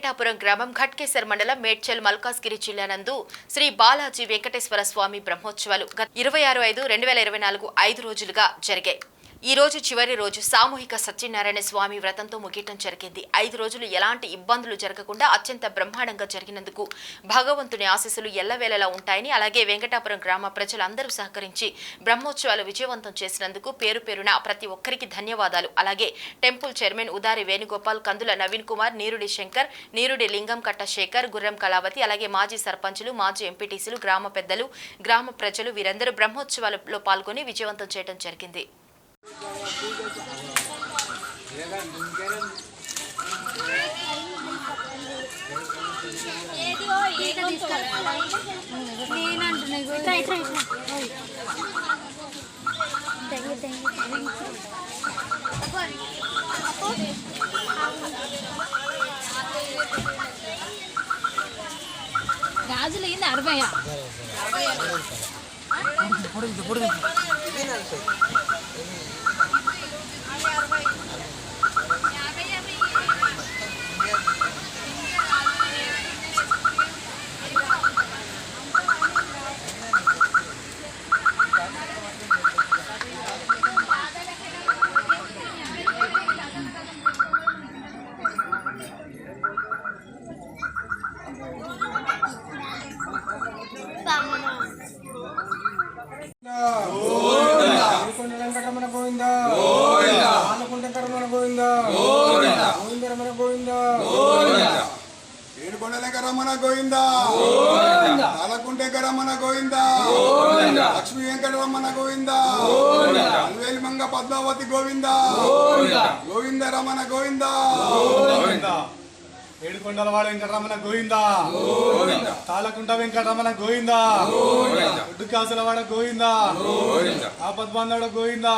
వెంకటాపురం గ్రామం ఘట్కేసర్ మండలం మేడ్చల్ మల్కాజ్గిరి జిల్లా నందు శ్రీ బాలాజీ వెంకటేశ్వర స్వామి బ్రహ్మోత్సవాలు గత 26/5/2024 5 రోజులుగా జరిగాయి. ఈ రోజు చివరి రోజు సామూహిక సత్యనారాయణ స్వామి వ్రతంతో ముగియటం జరిగింది. 5 రోజులు ఎలాంటి ఇబ్బందులు జరగకుండా అత్యంత బ్రహ్మాండంగా జరిగినందుకు భగవంతుని ఆశీస్సులు ఎల్లవేళలా ఉంటాయని, అలాగే వెంకటాపురం గ్రామ ప్రజలందరూ సహకరించి బ్రహ్మోత్సవాలు విజయవంతం చేసినందుకు పేరు పేరున ప్రతి ఒక్కరికి ధన్యవాదాలు. అలాగే టెంపుల్ చైర్మన్ ఉదారి వేణుగోపాల్, కందుల నవీన్ కుమార్, నీరుడి శంకర్, నీరుడి లింగం కట్ట శేఖర్, గుర్రం కళావతి, అలాగే మాజీ సర్పంచులు, మాజీ ఎంపీటీసీలు, గ్రామ పెద్దలు, గ్రామ ప్రజలు వీరందరూ బ్రహ్మోత్సవాలలో పాల్గొని విజయవంతం చేయడం జరిగింది. గాజులు అయింది 60. ఏడుకొండలకరమణ గోవిందా, తాళకుంటేకరమణ గోవిందా, లక్ష్మీ వెంకటరమణ గోవిందా, అల్వేలి మంగ పద్మావతి గోవిందా, గోవింద రమణ గోవిందా, ఏడుకొండలవాడ వెంకటరమణ గోవిందా, తాళకుంట వెంకటరమణ గోవిందా, ఒడ్డుకాసులవాడ గోవిందా, ఆపద్బాంధవుడ గోవిందా.